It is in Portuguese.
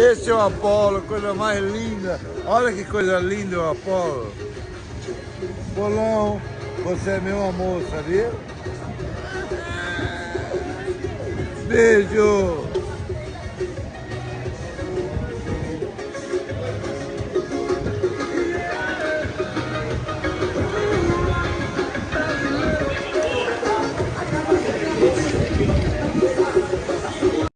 Esse é o Apolo, coisa mais linda. Olha que coisa linda o Apolo. Polão, você é meu amor, sabia? Beijo!